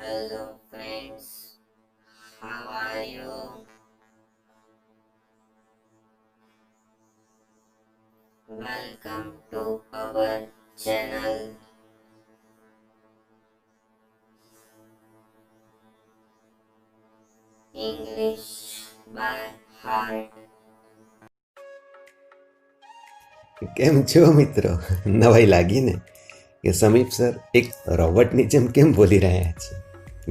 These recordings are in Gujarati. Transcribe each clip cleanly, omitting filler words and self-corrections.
Hello friends, how are you? Welcome to our channel. English by heart. કેમ છો મિત્રો? નવાઈ લાગી ને કે સમીપ સર એક રોબોટની જેમ કેમ બોલી રહ્યા છે?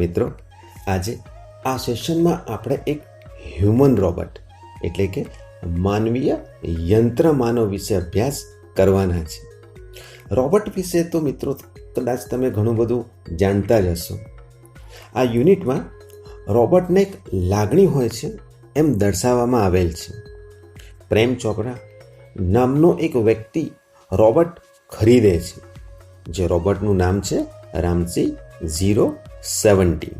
મિત્રો, આજે આ સેશનમાં આપણે એક હ્યુમન રોબોટ એટલે કે માનવીય યંત્ર માનવ વિશે અભ્યાસ કરવાના છે. રોબોટ વિશે તો મિત્રો કદાચ તમે ઘણું બધું જાણતા જ હશો. આ યુનિટમાં રોબોટને એક લાગણી હોય છે એમ દર્શાવવામાં આવેલ છે. પ્રેમ ચોપડા નામનો એક વ્યક્તિ રોબોટ ખરીદે છે, જે રોબોટનું નામ છે રામસી 017.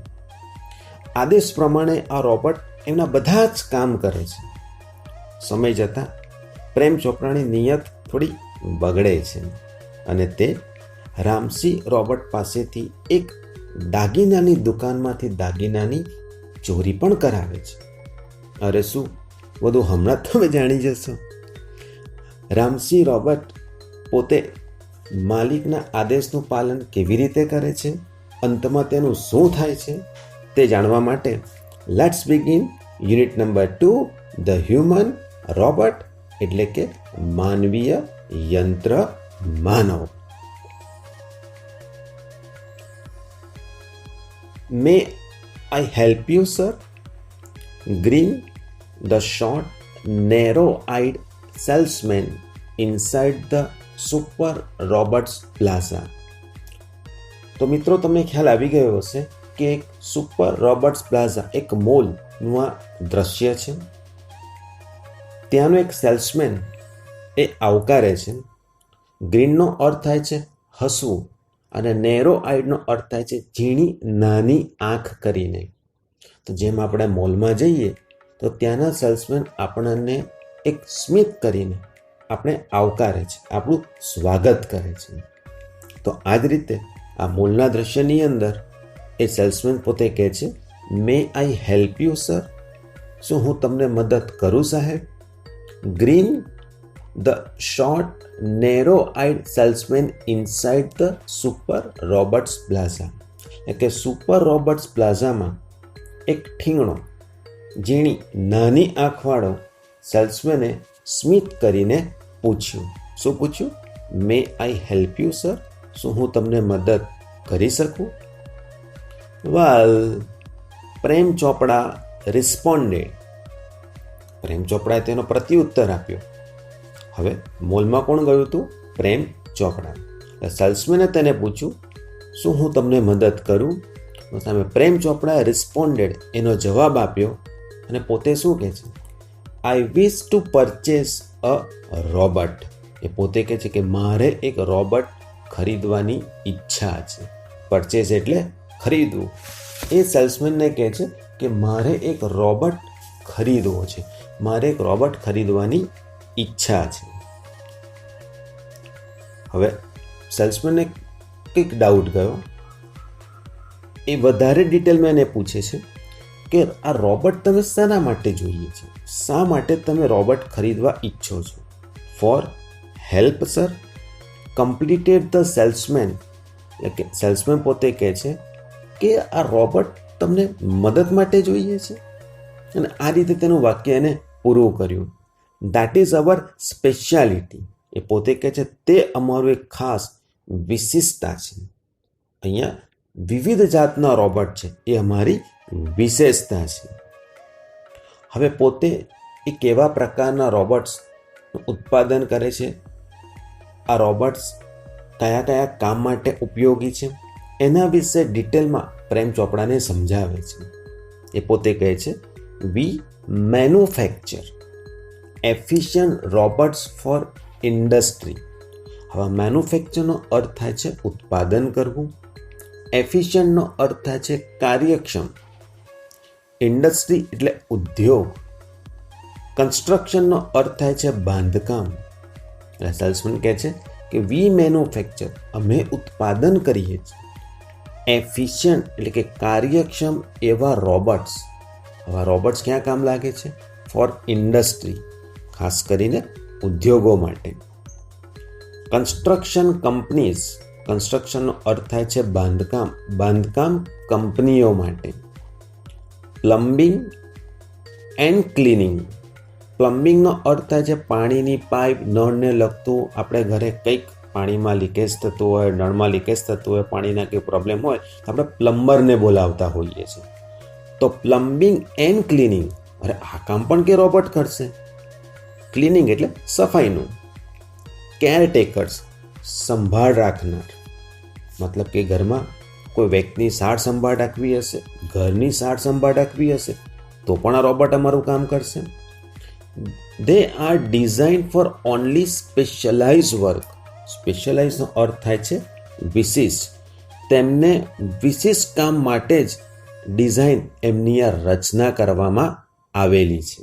આદેશ પ્રમાણે આ રોબોટ એમના બધા જ કામ કરે છે. સમય જતાં પ્રેમ ચોપડાની નિયત થોડી બગડે છે અને તે રામસી રોબોટ પાસેથી એક દાગીનાની દુકાનમાંથી દાગીનાની ચોરી પણ કરાવે છે. અરે શું, બધું હમણાં તમે જાણી જશો. રામસી રોબોટ પોતે માલિકના આદેશનું પાલન કેવી રીતે કરે છે, અંતમાં તેનું શું થાય છે, તે જાણવા માટે let's begin unit number 2, the human robot એટલે કે માનવીય યંત્ર માનવ. May I help you sir? Green, the short, narrow-eyed salesman inside the Super Roberts Plaza. તો મિત્રો, તમને ખ્યાલ આવી ગયો હશે કે એક સુપર રોબર્ટ્સ પ્લાઝા એક મોલનું આ દ્રશ્ય છે. ત્યાંનો એક સેલ્સમેન એ આવકારે છે. ગ્રીનનો અર્થ થાય છે હસવું અને નેરો આઈડનો અર્થ થાય છે ઝીણી નાની આંખ કરીને. તો જેમ આપણે મોલમાં જઈએ તો ત્યાંના સેલ્સમેન આપણને એક સ્મિત કરીને આપણે આવકારે છે, આપણું સ્વાગત કરે છે. તો આ જ રીતે આ મોલના દ્રશ્યની અંદર એ સેલ્સમેન પોતે કહે છે, મે આઈ હેલ્પ યુ સર? શું હું તમને મદદ કરું સાહેબ? Green, the short narrow eyed salesman inside the super Roberts plaza. એટલે કે સુપર રોબર્ટ્સ પ્લાઝામાં એક ઠીંગણો ઝીણી નાની આંખવાળો સેલ્સમેને સ્મિત કરીને પૂછ્યું. શું પૂછ્યું? મે આઈ હેલ્પ યુ સર? શું હું તમને મદદ કરી શકું? વેલ, પ્રેમ ચોપડા રિસ્પોન્ડેડ. પ્રેમ ચોપડાએ તેનો પ્રત્યુત્તર આપ્યો. હવે મોલમાં કોણ ગયું હતું? પ્રેમ ચોપડા. સેલ્સમેને તેને પૂછ્યું, શું હું તમને મદદ કરું? સામે પ્રેમ ચોપડાએ રિસ્પોન્ડેડ એનો જવાબ આપ્યો અને પોતે શું કહે છે? I wish to purchase a robot. એ પોતે કહે છે કે મારે એક રોબોટ ખરીદવાની ઈચ્છા છે. પરચેસ એટલે ખરીદવું. એ સેલ્સમેનને કહે છે કે મારે એક રોબોટ ખરીદવો છે, મારે એક રોબોટ ખરીદવાની ઈચ્છા છે. હવે સેલ્સમેનને કંઈક ડાઉટ ગયો. એ વધારે ડિટેલમાં એને પૂછે છે કે આ રોબોટ તમે શાના માટે જોઈએ છે? શા માટે તમે રોબોટ ખરીદવા ઈચ્છો છો? For help sir? Completed the salesman. એટલે કે સેલ્સમેન પોતે કહે છે કે આ રોબોટ તમને મદદ માટે જોઈએ છે. અને આ રીતે તેનું વાક્ય એને પૂરું કર્યું. That is our speciality. એ પોતે કહે છે તે અમારું એક ખાસ વિશિષ્ટતા છે. અહીંયા વિવિધ જાતના રોબોટ છે, એ અમારી વિશેષતા છે. હવે પોતે એ કેવા પ્રકારના રોબોટ્સનું ઉત્પાદન કરે છે, આ રોબોટ્સ કયા કયા કામ માટે ઉપયોગી છે, એના વિશે ડિટેલમાં પ્રેમ ચોપડાને સમજાવે છે. એ પોતે કહે છે, we manufacture efficient robots for industry. હવે મેન્યુફેક્ચરનો અર્થ થાય છે ઉત્પાદન કરવું, એફિશિયન્ટનો અર્થ થાય છે કાર્યક્ષમ, ઇન્ડસ્ટ્રી એટલે ઉદ્યોગ, કન્સ્ટ્રક્શનનો અર્થ થાય છે બાંધકામ. સેલ્સમેન કહે છે કે વી મેન્યુફેક્ચર, અમે ઉત્પાદન કરીએ છીએ એફિશિયન્ટ એટલે કે કાર્યક્ષમ એવા રોબોટ્સ. આવા રોબોટ્સ ક્યાં કામ લાગે છે? ફોર ઇન્ડસ્ટ્રી, ખાસ કરીને ઉદ્યોગો માટે. કન્સ્ટ્રક્શન કંપનીઝ, કન્સ્ટ્રક્શનનો અર્થ થાય છે બાંધકામ, બાંધકામ કંપનીઓ માટે. પ્લમ્બિંગ એન્ડ ક્લિનિંગ, પ્લમ્બિંગનો અર્થ થાય છે પાણીની પાઇપ, નળને લગતું. આપણે ઘરે કંઈક પાણીમાં લીકેજ થતું હોય, નળમાં લીકેજ થતું હોય, પાણીના કંઈ પ્રોબ્લેમ હોય તો આપણે પ્લમ્બરને બોલાવતા હોઈએ છીએ. તો પ્લમ્બિંગ એન્ડ ક્લિનિંગ, અરે આ કામ પણ કે રોબોટ કરશે. ક્લિનિંગ એટલે સફાઈનું. કેરટેકર્સ, સંભાળ રાખનાર, મતલબ કે ઘરમાં કોઈ વ્યક્તિની સાર સંભાળ રાખવી હશે, ઘરની સાર સંભાળ રાખવી હશે તો પણ આ રોબોટ અમારું કામ કરશે. They are design for only specialize work. સ્પેશિયલાઇઝનો અર્થ થાય છે વિશિષ્ટ. તેમને વિશિષ્ટ કામ માટે જ ડિઝાઇન એમની આ રચના કરવામાં આવેલી છે.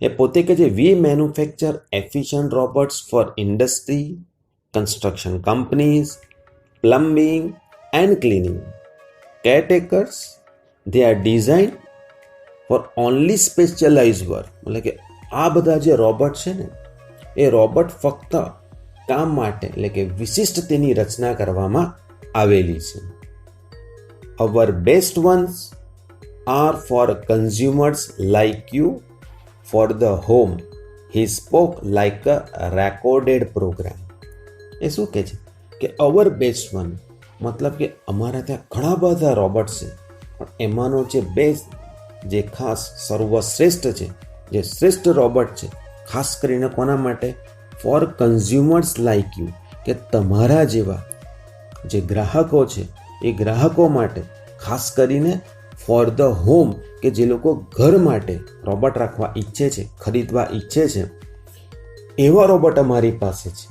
એ પોતે કે જે we manufacture efficient robots for industry, construction companies, plumbing and cleaning. Caretakers, they are design for only specialize work. મતલબ કે આ બધા જે રોબોટ છે ને એ રોબોટ ફક્ત કામ માટે એટલે કે વિશિષ્ટ તેની રચના કરવામાં આવેલી છે. Our best ones are for consumers like you for the home. He spoke like a recorded programme. એ શું કહે છે કે અવર બેસ્ટ વન, મતલબ કે અમારા ત્યાં ઘણા બધા રોબોટ છે પણ એમાંનો જે બેસ્ટ, જે ખાસ સર્વશ્રેષ્ઠ છે, જે શ્રેષ્ઠ રોબોટ છે, ખાસ કરીને કોના માટે? ફોર કન્ઝ્યુમર્સ લાઇક યુ, કે તમારા જેવા જે ગ્રાહકો છે એ ગ્રાહકો માટે, ખાસ કરીને ફોર ધ હોમ, કે જે લોકો ઘર માટે રોબોટ રાખવા ઈચ્છે છે, ખરીદવા ઈચ્છે છે, એવા રોબોટ અમારી પાસે છે.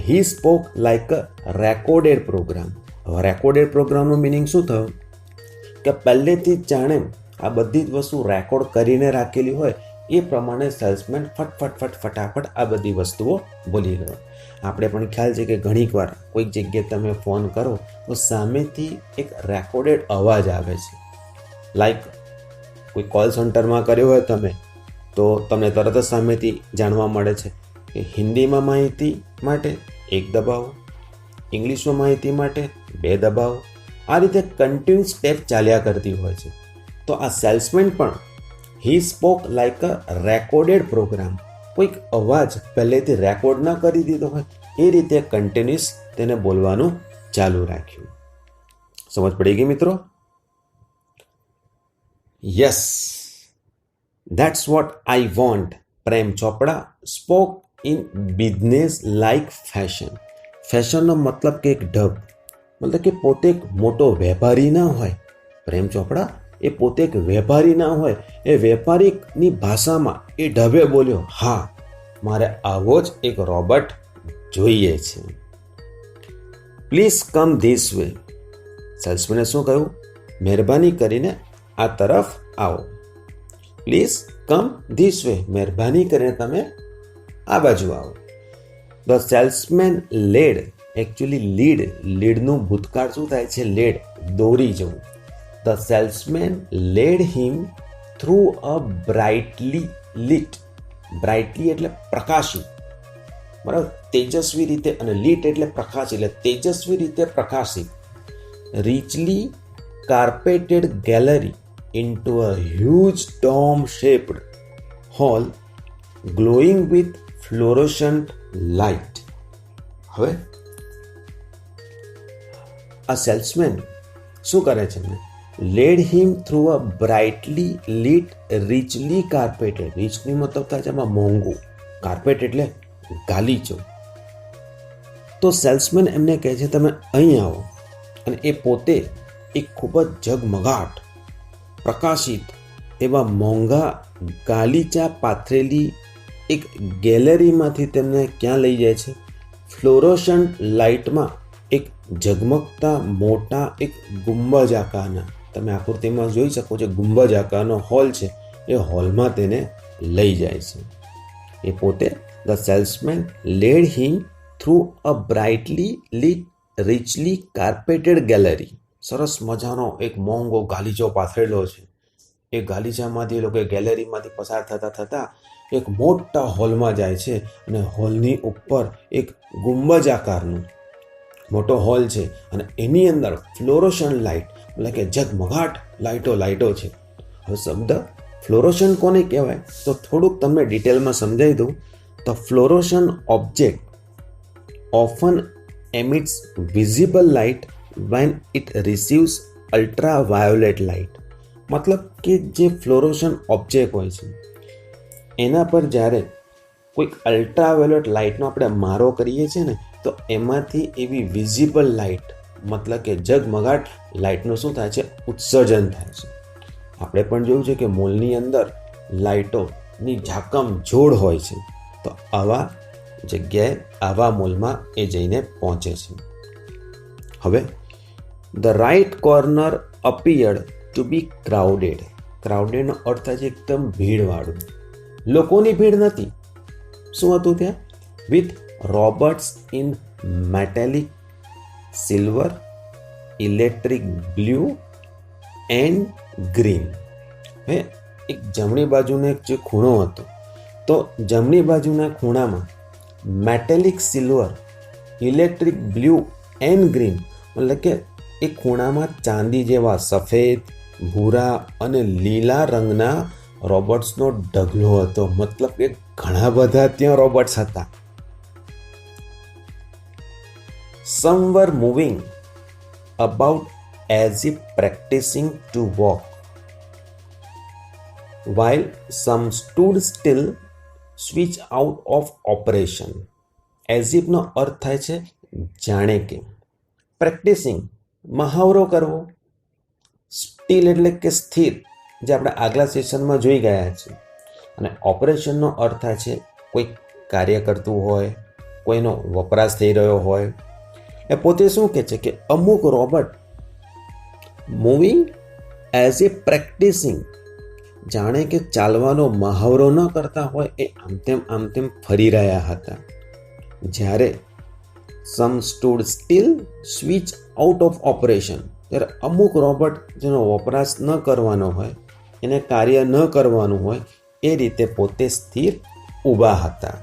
He spoke like a recorded program. હવે રેકોર્ડેડ પ્રોગ્રામનું મિનિંગ શું થયું કે પહેલેથી જ જાણે આ બધી જ વસ્તુ રેકોર્ડ કરીને રાખેલી હોય એ પ્રમાણે સેલ્સમેન ફટાફટ આ બધી વસ્તુઓ બોલી રહ્યો. આપણે પણ ખ્યાલ છે કે ઘણીક વાર કોઈક જગ્યાએ તમે ફોન કરો તો સામેથી એક રેકોર્ડેડ અવાજ આવે છે. લાઈક કોઈ કોલ સેન્ટરમાં કર્યો હોય તમે તો તમને તરત જ સામેથી જાણવા મળે છે કે હિન્દીમાં માહિતી માટે 1 દબાવો, ઇંગ્લિશમાં માહિતી માટે 2 દબાવો. આ રીતે કન્ટિન્યુઅસ સ્ટેપ ચાલ્યા કરતી હોય છે. તો આ સેલ્સમેન પણ he spoke like a recorded program, કોઈક અવાજ પહેલેથી રેકોર્ડ ના કરી દીધો હોય એ રીતે કન્ટિન્યુઅસ તેને બોલવાનું ચાલુ રાખ્યું. સમજ પડી ગઈ મિત્રો? Yes, that's what I want. Prem Chopra spoke in business like fashion. ફેશનનો મતલબ કે એક ઢબ, મતલબ કે પોતે એક મોટો વેપારી ના હોય. પ્રેમ ચોપડા એ પોતે એક વેપારી ના હોય, એ વેપારીની ભાષામાં એ ઢબે બોલ્યો, હા મારે આવો જ એક રોબોટ જોઈએ છે. Please come this way. સેલ્સમેને શું કહ્યું? મહેરબાની કરીને આ તરફ આવો. પ્લીઝ કમ ધીસ વે, મહેરબાની કરીને તમે આ બાજુ આવો. ધ સેલ્સમેન લેડ, એકચ્યુઅલી લીડનું ભૂતકાળ શું થાય છે? લેડ, દોરી જવું. The salesman led him through a brightly lit. Brightly એટલે પ્રકાશિત, બરાબર? તેજસ્વી રીતે, અને lit એટલે પ્રકાશ, એટલે તેજસ્વી રીતે પ્રકાશિત. Richly carpeted gallery into a huge dome-shaped hall glowing with fluorescent light. હવે આ સેલ્સમેન શું કરે છે? લેડ હિમ થ્રુ અ બ્રાઇટલી લિટ richly carpeted. રીચની મતલબ થાય છે એમાં મોંઘું, કાર્પેટ એટલે ગાલીચો. તો સેલ્સમેન એમને કહે છે તમે અહીં આવો, અને એ પોતે એક ખૂબ જ ઝગમગાટ પ્રકાશિત એવા મોંઘા ગાલીચા પાથરેલી એક ગેલેરીમાંથી તેમને ક્યાં લઈ જાય છે? ફ્લોરોસન્ટ લાઇટમાં એક ઝગમગતા મોટા એક ગુંબજ આકારના, તમે આકૃતિમાં જોઈ શકો છો, ગુંબજ આકારનો હોલ છે, એ હોલમાં તેને લઈ જાય છે. એ પોતે the salesman lead him through a brightly lit richly carpeted gallery. સરસ મજાનો એક મોંઘો ગાલીચો પાથરેલો છે. એ ગાલીચામાંથી એ લોકો ગેલેરીમાંથી પસાર થતાં થતાં એક મોટા હોલમાં જાય છે અને હોલની ઉપર એક ગુંબજ આકારનું મોટો હોલ છે અને એની અંદર ફ્લોરોશન લાઇટ એટલે કે ઝગમગાટ લાઇટો છે. હવે શબ્દ ફ્લોરોશન કોને કહેવાય તો થોડુંક તમને ડિટેલમાં સમજાવી દઉં. તો fluorescent object often emits visible light when it receives ultraviolet light. મતલબ કે જે ફ્લોરોશન ઓબ્જેક્ટ હોય છે એના પર જ્યારે કોઈક અલ્ટ્રાવાયોલેટ લાઇટનો આપણે મારો કરીએ છીએ ને તો એમાંથી એવી વિઝિબલ લાઇટ મતલબ કે ઝગમગાટ લાઇટનું શું થાય છે ઉત્સર્જન થાય છે. આપણે પણ જોયું છે કે મોલની અંદર લાઇટોની ઝાકમ જોડ હોય છે. તો આવા જગ્યાએ આવા મોલમાં એ જઈને પહોંચે છે. હવે the right corner appeared to be crowded. ક્રાઉડેડનો અર્થ થાય છે એકદમ ભીડવાળું. લોકોની ભીડ નથી. શું હતું ત્યાં? With robots in metallic silver, electric blue and green. હવે એક જમણી બાજુનો એક જે ખૂણો હતો તો જમણી બાજુના ખૂણામાં metallic silver, electric blue and green એટલે કે એ ખૂણામાં ચાંદી જેવા સફેદ, ભૂરા અને લીલા રંગના રોબોટ્સનો ઢગલો હતો. મતલબ કે ઘણા બધા ત્યાં રોબોટ્સ હતા. Some were moving about as if practicing to walk, while some stood still, switch out of operation. As if નો અર્થ થાય છે જાણે કે. પ્રેક્ટિસિંગ મહાવરો કરવો. સ્ટીલ એટલે કે સ્થિર, જે આપણે આગલા સેશનમાં જોઈ ગયા છે. અને ઓપરેશનનો અર્થ થાય છે કોઈ કાર્ય કરતું હોય, કોઈનો વપરાશ થઈ રહ્યો હોય. એ પોતે શું કહે છે કે અમુક robot moving as a practising, જાણે કે ચાલવાનો મહાવરો ન કરતા હોય એ આમ તેમ ફરી રહ્યા હતા. જ્યારે some stood still switch out of operation, ત્યારે અમુક રોબોટ જેનો વપરાશ ન કરવાનો હોય, એને કાર્ય ન કરવાનું હોય એ રીતે પોતે સ્થિર ઊભા હતા.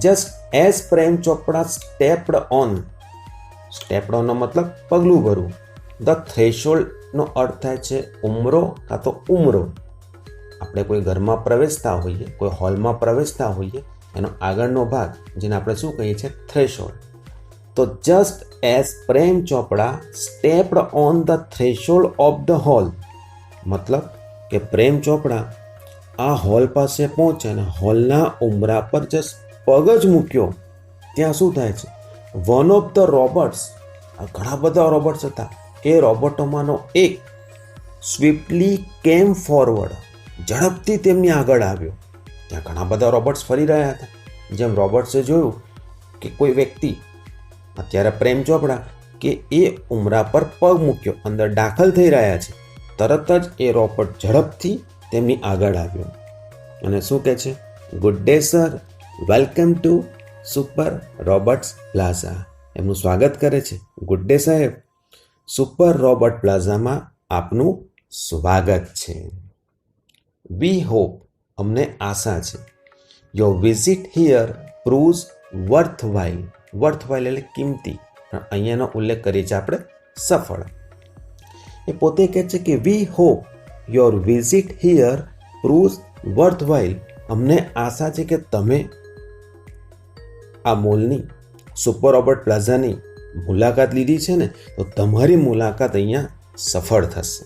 Just as Prem Chopra stepped on નો મતલબ પગલું ભરવું. ધ થ્રેશોલ્ડનો અર્થ થાય છે ઉમરો કાં તો ઉમરો. આપણે કોઈ ઘરમાં પ્રવેશતા હોઈએ, કોઈ હોલમાં પ્રવેશતા હોઈએ, એનો આગળનો ભાગ જેને આપણે શું કહીએ છીએ થ્રેશોલ્ડ. તો just as Prem Chopra stepped on the threshold of the hall, મતલબ કે પ્રેમ ચોપડા આ હોલ પાસે પહોંચે અને હોલના ઉમરા પર જસ્ટ પગ જ મૂક્યો, ત્યાં શું થાય છે વન ઓફ ધ રોબોટ્સ, ઘણા બધા રોબોટ્સ હતા, એ રોબોટોમાંનો એક સ્વિફ્ટલી કેમ ફોરવર્ડ, ઝડપથી તેમની આગળ આવ્યો. ત્યાં ઘણા બધા રોબોટ્સ ફરી રહ્યા હતા. જેમ રોબોટ્સે જોયું કે કોઈ વ્યક્તિ, અત્યારે પ્રેમ ચોપડા, કે એ ઉમરા પર પગ મૂક્યો, અંદર દાખલ થઈ રહ્યા છે, તરત જ એ રોબોટ ઝડપથી તેમની આગળ આવ્યો અને શું કહે છે, good day sir, welcome to super robots plaza. એમનું સ્વાગત કરે છે. ગુડ ડે સાહેબ, સુપર રોબોટ પ્લાઝામાં આપનું સ્વાગત છે. વી હોપ, અમને આશા છે, યોર વિઝિટ હિયર પ્રૂવ્સ વર્થવાઇલ. વર્થવાઇલ એટલે કિંમતી, પણ અહીંયાનો ઉલ્લેખ કરીએ છીએ આપણે સફળ. એ પોતે કહે છે કે we hope your visit here proves worthwhile. અમને આશા છે કે તમે આ મોલની, સુપર રોબોટ પ્લાઝાની મુલાકાત લીધી છે ને, તો તમારી મુલાકાત અહીંયા સફળ થશે.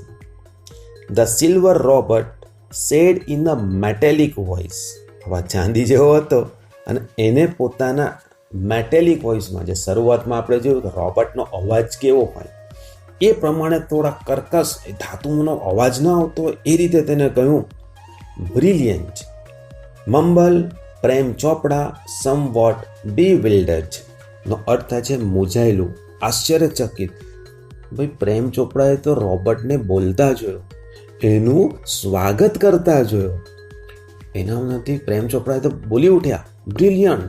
The silver robot said in a metallic voice. હવે ચાંદી જેવો હતો અને એને પોતાના મેટેલિક વોઇસમાં, જે શરૂઆતમાં આપણે જોયું કે રોબોટનો અવાજ કેવો હોય એ પ્રમાણે થોડા કર્કશ ધાતુનો અવાજ ન આવતો હોય એ રીતે તેને કહ્યું, બ્રિલિયન્ટ. મમ્બલ પ્રેમ ચોપડા સમવોટ બીવિલ્ડર્ડ નો અર્થ થાય છે મૂંઝાયેલું, આશ્ચર્યચકિત. ભાઈ પ્રેમ ચોપડાએ તો રોબોટને બોલતા જોયો, એનું સ્વાગત કરતા જોયો. એના નથી પ્રેમ ચોપડાએ તો બોલી ઉઠ્યા, બ્રિલિયન્ટ,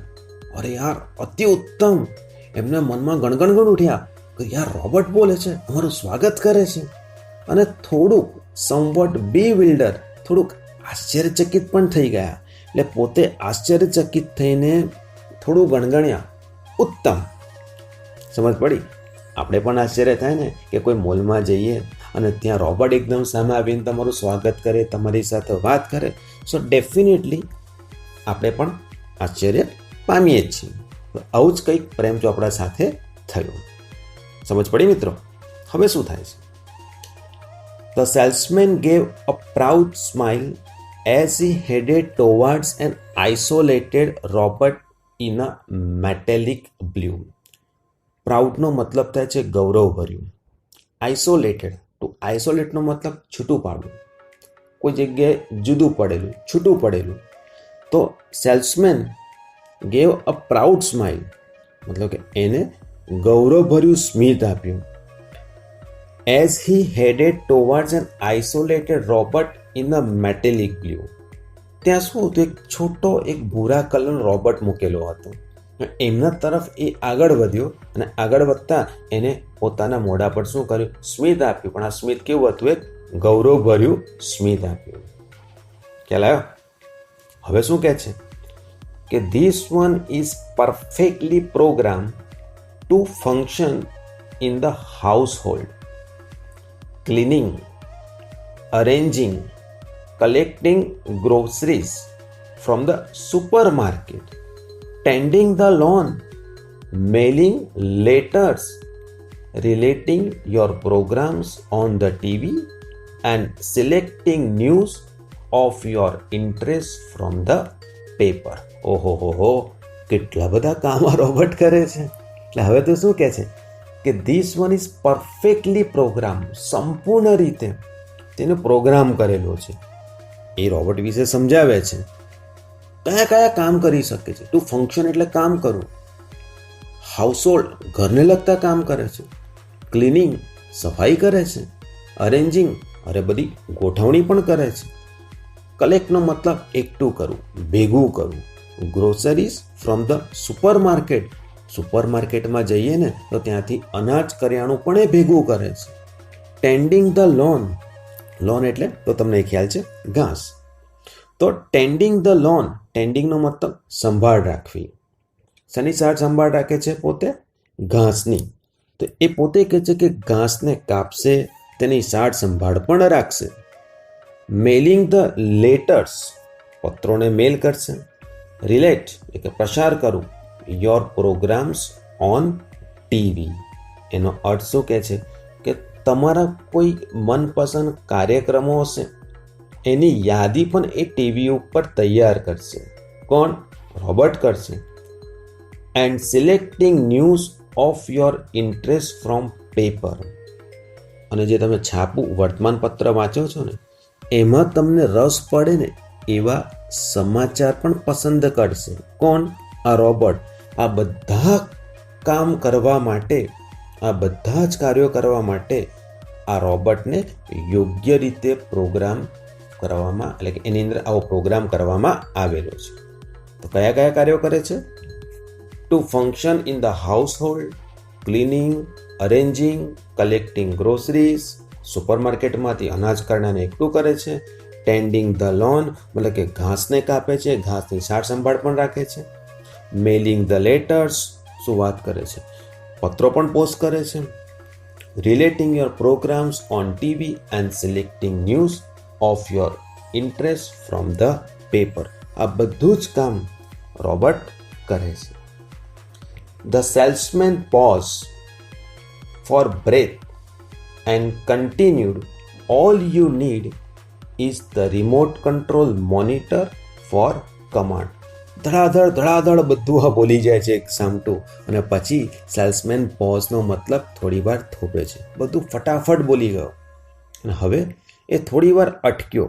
અરે યાર અતિ ઉત્તમ. એમના મનમાં ગણગણ ઉઠ્યા કે યાર રોબોટ બોલે છે, અમારું સ્વાગત કરે છે. અને થોડુંક સમવટ બી વિલ્ડર, થોડુંક આશ્ચર્યચકિત પણ થઈ ગયા. એટલે પોતે આશ્ચર્યચકિત થઈને થોડું ગણગણ્યા, ઉત્તમ. સમજ પડી? આપણે પણ આશ્ચર્ય થાય ને કે કોઈ મોલમાં જઈએ અને ત્યાં રોબોટ એકદમ સામે આવીને તમારું સ્વાગત કરે, તમારી સાથે વાત કરે, સો ડેફિનેટલી આપણે પણ આશ્ચર્ય પામીએ જ છીએ. આવું જ કંઈક પ્રેમ ચોપડા સાથે થયું. સમજ પડી મિત્રો? હવે શું થાય છે? The salesman gave a proud smile as he headed towards an isolated robot in a metallic blue. પ્રાઉડનો મતલબ થાય છે ગૌરવભર્યું. આઇસોલેટેડ, તો આઇસોલેટનો મતલબ છૂટું પાડવું, કોઈ જગ્યાએ જુદું પડેલું, છૂટું પડેલું. તો salesman gave a proud smile, મતલબ કે એને ગૌરવભર્યું સ્મિત આપ્યું. As he headed towards an isolated robot in a metallic blue. ત્યાં શું હતું? એક છોટો એક ભૂરા કલરનો રોબોટ મૂકેલો હતો. એમના તરફ એ આગળ વધ્યો અને આગળ વધતા એને પોતાના મોઢા પર શું કર્યું? સ્મિત આપ્યું. પણ આ સ્મિત કેવું હતું? એક ગૌરવભર્યું સ્મિત આપ્યું. ખ્યાલ આવ્યો? હવે શું કહે છે કે this one is perfectly program to function in the household, cleaning, arranging, collecting groceries from the supermarket, tending the lawn, mailing letters, relating your programs on the TV, and selecting news of your interest from the paper. ઓહો હો હો, કેટલા બધા કામ આ રોબોટ કરે છે. એટલે હવે તો શું કહે છે કે this one is perfectly program, સંપૂર્ણ રીતે તેનો પ્રોગ્રામ કરેલો છે. એ રોબોટ વિશે સમજાવે છે કયા કયા કામ કરી શકે છે. ટુ ફંક્શન એટલે કામ કરવું, હાઉસહોલ્ડ ઘરને લગતા કામ કરે છે, ક્લિનિંગ સફાઈ કરે છે, અરેન્જિંગ અરે બધી ગોઠવણી પણ કરે છે, કલેક્ટનો મતલબ એકઠું કરવું, ભેગું કરવું, ગ્રોસરીઝ ફ્રોમ ધ સુપરમાર્કેટ, સુપરમાર્કેટમાં જઈએ ને તો ત્યાંથી અનાજ કરિયાણું પણ એ ભેગું કરે છે, ટેન્ડિંગ ધ લોન, લોન એટલે તો તમને ખ્યાલ છે ઘાસ, તો ટેન્ડિંગ ધ લોન, ટેન્ડિંગનો મતલબ સંભાળ રાખવી. શેની સંભાળ રાખે છે? પોતે ઘાસની. તો એ પોતે કહે છે કે ઘાસને કાપશે, તેની સંભાળ પણ રાખશે. મેલિંગ ધ લેટર્સ, પત્રોને મેલ કરશે. રિલેટ એટલે પ્રસાર કરવું યોર પ્રોગ્રામ્સ ઓન ટીવી. એનો અર્થ શું કહે છે કે તમારા કોઈ મનપસંદ કાર્યક્રમો હશે એની યાદી પણ એ ટીવી ઉપર તૈયાર કરશે. કોણ? રોબોટ કરશે. And selecting news of your interest from paper, અને જે તમે છાપું વર્તમાનપત્ર વાંચો છો ને એમાં તમને રસ પડે ને એવા સમાચાર પણ પસંદ કરશે. કોણ? આ રોબોટ. આ બધા કામ કરવા માટે, આ બધા જ કાર્યો કરવા માટે આ રોબોટને યોગ્ય રીતે પ્રોગ્રામ કરવામાં, એટલે કે એની અંદર આવો પ્રોગ્રામ કરવામાં આવેલો છે. તો કયા કયા કાર્યો કરે છે? To function in the household, cleaning, arranging, collecting groceries, સુપરમાર્કેટમાંથી અનાજ કરિયાણાને એકઠું કરે છે, ટેન્ડિંગ ધ લોન મતલબ કે ઘાસને કાપે છે, ઘાસની સંભાળ પણ રાખે છે, મેલિંગ ધ લેટર્સ શું વાત કરે છે? પત્રો પણ પોસ્ટ કરે છે, relating your programmes on TV and selecting news of your interest from the paper. આ બધું જ કામ રોબોટ કરે છે. The salesman pause for breath and continued, all you need is the remote control monitor for command. ધડાધડ બધું આ બોલી જાય છે એક સામટું, અને પછી સેલ્સમેન પોઝનો મતલબ થોડી વાર થોભે છે. બધું ફટાફટ બોલી ગયો અને હવે એ થોડી વાર અટક્યો.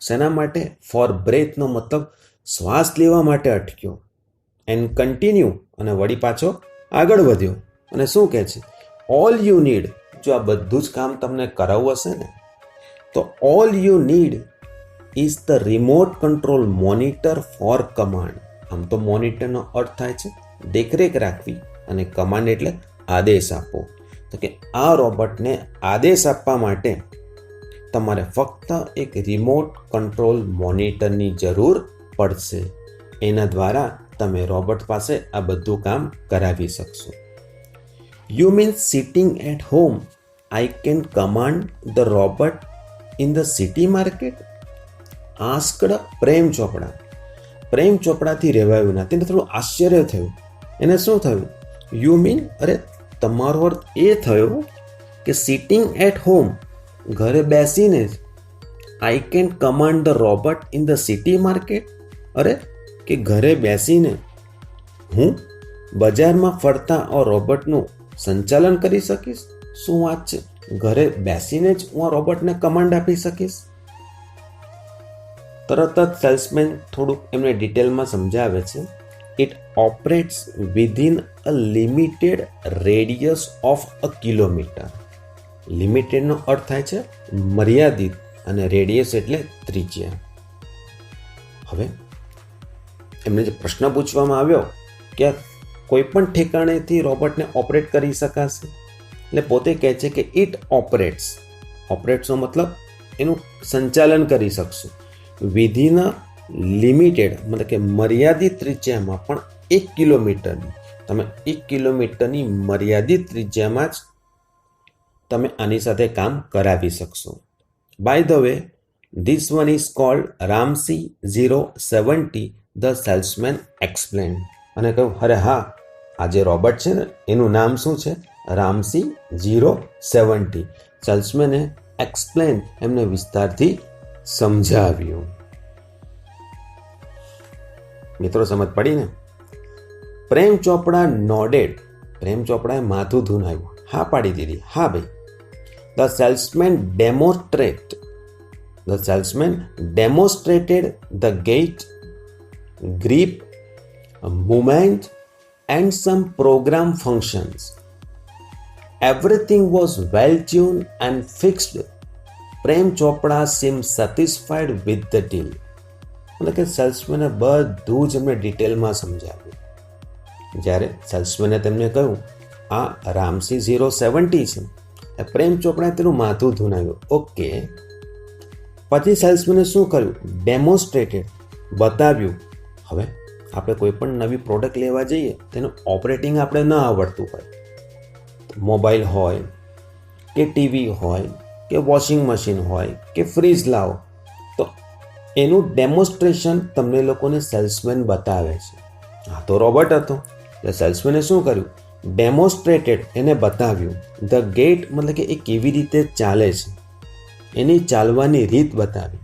શેના માટે? ફોર બ્રેથનો મતલબ શ્વાસ લેવા માટે અટક્યો. એન્ડ કન્ટિન્યુ અને વળી પાછો આગળ વધ્યો. અને શું કહે છે? ઓલ યુ નીડ, જો આ બધું જ કામ તમને કરાવવું હશે ને તો all you need is the remote control monitor for command. આમ તો મોનિટરનો અર્થ થાય છે દેખરેખ રાખવી અને કમાન્ડ એટલે આદેશ આપવો. તો કે આ રોબોટને આદેશ આપવા માટે તમારે ફક્ત એક રિમોટ કંટ્રોલ મોનિટરની જરૂર પડશે. એના દ્વારા તમે રોબોટ પાસે આ બધું કામ કરાવી શકશો. You mean sitting at home I can command the robot in the city market? Asked Prem Chopra. Prem ચોપડાથી રહેવાયું ના. તેને થોડું આશ્ચર્ય થયું. એને શું થયું? યુ મીન, અરે તમારો અર્થ એ થયો કે સિટિંગ એટ હોમ, ઘરે બેસીને જ આઈ can command the robot in the city market? અરે કે ઘરે બેસીને હું બજારમાં ફરતા આ રોબોટનું સંચાલન કરી શકીશ? શું વાત છે! ઘરે બેસીને જ હું આ રોબોટને કમાન્ડ આપી શકીશ. તરત જ સેલ્સમેન થોડુંક એમને ડિટેલમાં સમજાવે છે. It operates within a limited radius of a kilometre. લિમિટેડનો અર્થ થાય છે મર્યાદિત અને રેડિયસ એટલે ત્રિજ્યા. હવે એમને જે પ્રશ્ન પૂછવામાં આવ્યો કે કોઈ પણ ઠેકાણેથી રોબોટને ઓપરેટ કરી શકાશે, એટલે પોતે કહે છે કે ઇટ ઓપરેટ્સ. ઓપરેટ્સનો મતલબ એનું સંચાલન કરી શકશું વિધિન અ લિમિટેડ, મતલબ કે મર્યાદિત ત્રિજ્યામાં, પણ 1 કિલોમીટરની. તમે 1 કિલોમીટરની મર્યાદિત ત્રિજ્યામાં જ તમે આની સાથે કામ કરાવી શકશો. By the way, this one is called Ramsi 070, the salesman explain. અને કહ્યું, અરે હા, આ જે રોબોટ છે ને એનું નામ શું છે? રામસી 070. સેલ્સમેને એક્સપ્લેન એમને વિસ્તારથી સમજાવ્યું. મિત્રો, સમજ પડી ને? પ્રેમ ચોપડા નોડેડ. પ્રેમ ચોપડાએ માથું ધુનાવ્યું, હા પાડી દીધી. હા ભાઈ. The salesman demonstrated the gate, grip, movement and some program functions. Everything was well tuned and fixed. Prem Chopra seemed satisfied with the deal. એટલે કે સેલ્સમેને બધું જ એમને ડિટેલમાં સમજાવ્યું. જ્યારે સેલ્સમેને તેમને કહ્યું આ રામસી 070 છે, પ્રેમ ચોપડાએ તેનું માથું ધુનાવ્યું. ઓકે. પછી સેલ્સમેને શું કર્યું? ડેમોન્સ્ટ્રેટેડ, બતાવ્યું. હવે આપણે કોઈ પણ નવી પ્રોડક્ટ લેવા જઈએ તેનું ઓપરેટિંગ આપણે ન આવડતું હોય, મોબાઈલ હોય કે ટીવી હોય કે વોશિંગ મશીન હોય કે ફ્રીજ લાવો, તો એનું ડેમોન્સ્ટ્રેશન તમને લોકોને સેલ્સમેન બતાવે છે. આ તો રોબોટ હતો, એટલે સેલ્સમેને શું કર્યું? ડેમોન્સ્ટ્રેટેડ, એને બતાવ્યું. ધ ગેટ, મતલબ કે એ કેવી રીતે ચાલે છે, એની ચાલવાની રીત બતાવી.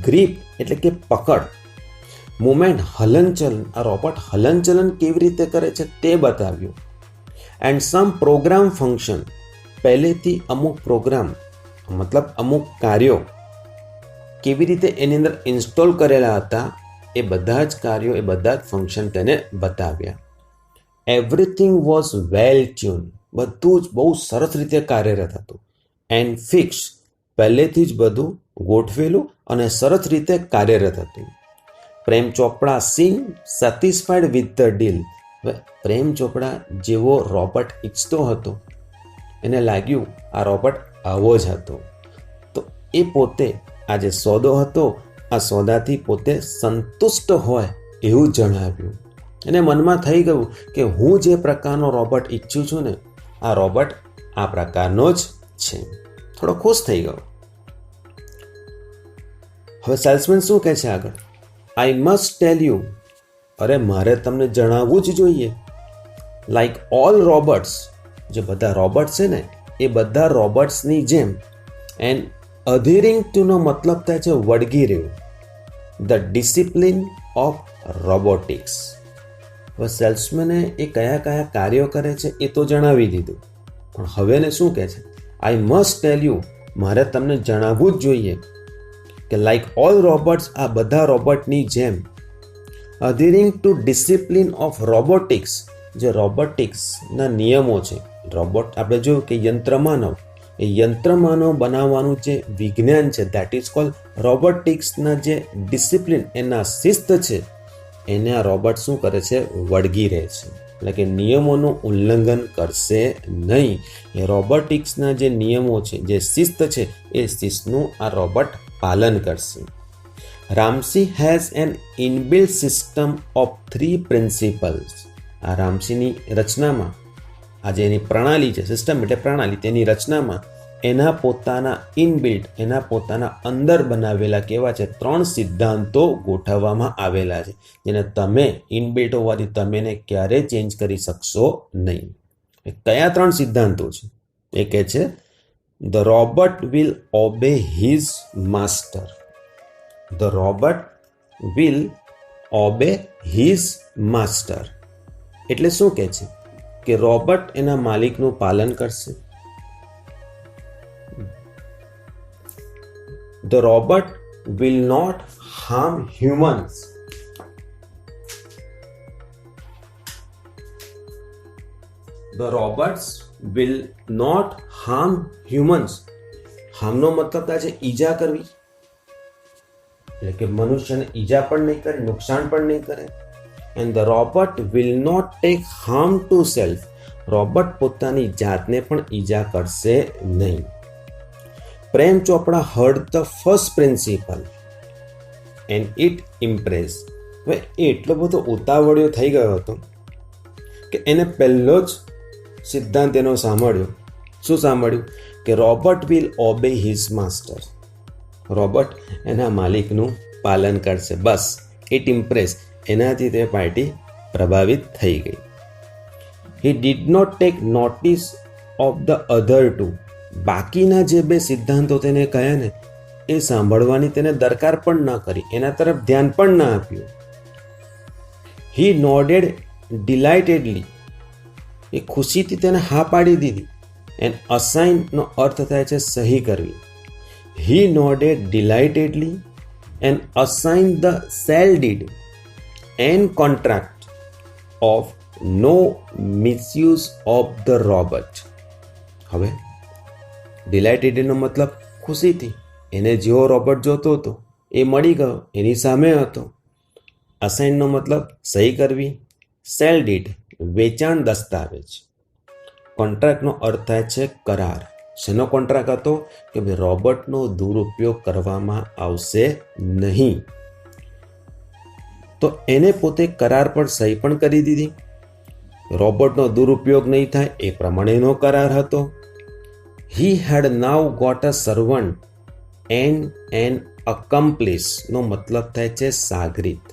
ગ્રીપ એટલે કે પકડ. મુમેન્ટ, હલનચલન, આ રોબોટ હલનચલન કેવી રીતે કરે છે તે બતાવ્યું. એન્ડ સમ પ્રોગ્રામ ફંક્શન, પહેલેથી અમુક પ્રોગ્રામ, મતલબ અમુક કાર્યો કેવી રીતે એની અંદર ઇન્સ્ટોલ કરેલા હતા, એ બધા જ કાર્યો, એ બધા જ ફંક્શન તેને બતાવ્યા. એવરીથિંગ વોઝ વેલ ટ્યુન, બધું જ બહુ સરસ રીતે કાર્યરત હતું. એન્ડ ફિક્સ, પહેલેથી જ બધું ગોઠવેલું અને સરસ રીતે કાર્યરત હતું. પ્રેમ ચોપડા સીમ સેટિસ્ફાઈડ વિથ ધ ડીલ. હવે પ્રેમ ચોપડા જેવો રોબોટ ઈચ્છતો હતો, એને લાગ્યું આ રોબોટ આવો જ હતો. તો એ પોતે આ જે સોદો હતો, આ સોદાથી પોતે સંતુષ્ટ હોય એવું જણાવ્યું. એને મનમાં થઈ ગયું કે હું જે પ્રકારનો રોબોટ ઈચ્છું છું ને, આ રોબોટ આ પ્રકારનો જ છે. થોડો ખુશ થઈ ગયો. હવે સેલ્સમેન શું કહે છે આગળ? આઈ મસ્ટ ટેલ યુ, અરે મારે તમને જણાવવું જ જોઈએ. લાઈક ઓલ રોબોટ્સ, જે બધા રોબોટ છે ને, એ બધા રોબોટ્સની જેમ, એન્ડ અધેરિંગ ટુનો મતલબ થાય છે વળગી રહેવું. The discipline of robotics. હવે સેલ્સમેને એ કયા કયા કાર્યો કરે છે એ તો જણાવી દીધું, પણ હવે એને શું કહે છે? આઈ મસ્ટ ટેલ યુ, મારે તમને જણાવવું જ જોઈએ કે લાઈક ઓલ રોબોટ્સ, આ બધા રોબોટની જેમ, અધેરિંગ ટુ ડિસિપ્લિન ઓફ રોબોટિક્સ, જે રોબોટિક્સના નિયમો છે. રોબોટ આપણે જોયું કે યંત્રમાનવ, એ યંત્રમાનવ બનાવવાનું જે વિજ્ઞાન છે, દેટ ઇઝ કોલ્ડ રોબોટિક્સના જે ડિસિપ્લિન, એના શિસ્ત છે, એને આ રોબોટ શું કરે છે? વળગી રહે છે, એટલે કે નિયમોનું ઉલ્લંઘન કરશે નહીં. એ રોબોટિક્સના જે નિયમો છે, જે શિસ્ત છે, એ શિસ્તનું આ રોબોટ પાલન કરશે. Ramsi has N inbuilt system of 3 principles. આ રામસીની રચનામાં, આ જે એની પ્રણાલી છે, સિસ્ટમ એટલે પ્રણાલી, તેની રચનામાં એના પોતાના ઇનબિલ્ટ, એના પોતાના અંદર બનાવેલા કેવા છે? 3 સિદ્ધાંતો ગોઠવવામાં આવેલા છે, જેને તમે ઇનબિલ્ટ હોવાથી તમે એને ક્યારેય ચેન્જ કરી શકશો નહીં. કયા 3 સિદ્ધાંતો છે? એ કહે છે the robot will obey his master. The robot will obey his master એટલે શું કહે છે? કે રોબોટ એના માલિકનું પાલન કરશે. The robot will not harm humans. The robots will not harm humans. હાર્મનો મતલબ થાય છે ઈજા કરવી, એટલે કે મનુષ્યને ઈજા પણ નહીં કરે, નુકસાન પણ નહીં કરે. And the robot will not take harm to self. Robot પોતાની જાતને પણ ઈજા કરશે નહીં. પ્રેમ ચોપડા heard the first principle and it impressed. હવે એટલો બધો ઉતાવળિયો થઈ ગયો હતો કે એને પહેલો જ સિદ્ધાંત એનો સાંભળ્યો. શું સાંભળ્યું? કે robot will obey his master. Robot એના માલિકનું પાલન કરશે. બસ, ઇટ ઇમ્પ્રેસ. એનાથી તે પાર્ટી પ્રભાવિત થઈ ગઈ. He did not take notice of the other two. બાકીના જે 2 સિદ્ધાંતો તેને કહ્યા ને, એ સાંભળવાની તેને દરકાર પણ ન કરી, એના તરફ ધ્યાન પણ ન આપ્યું. હી નોડેડ ડિલાઇટેડલી. એ ખુશીથી તેને હા પાડી દીધી. એન્ડ અસાઇનનો અર્થ થાય છે સહી કરવી. He nodded delightedly and assign the sale deed and contract of no misuse of the robot. હવે ડિલાઇટેડનો મતલબ ખુશીથી, એને જેવો રોબોટ જોતો હતો એ મળી ગયો, એની સામે હતો. અસાઇનનો મતલબ સહી કરવી. સેલ ડીડ વેચાણ દસ્તાવેજ. કોન્ટ્રાક્ટનો અર્થ થાય છે કરાર. શેનો કોન્ટ્રાક્ટ હતો? કે ભાઈ રોબોટનો દુરુપયોગ કરવામાં આવશે નહીં. તો એને પોતે કરાર પર સહી પણ કરી દીધી. રોબોટનો દુરુપયોગ નહીં થાય એ પ્રમાણેનો કરાર હતો. He had now got a servant and an accomplice. નો મતલબ થાય છે સાગરીત.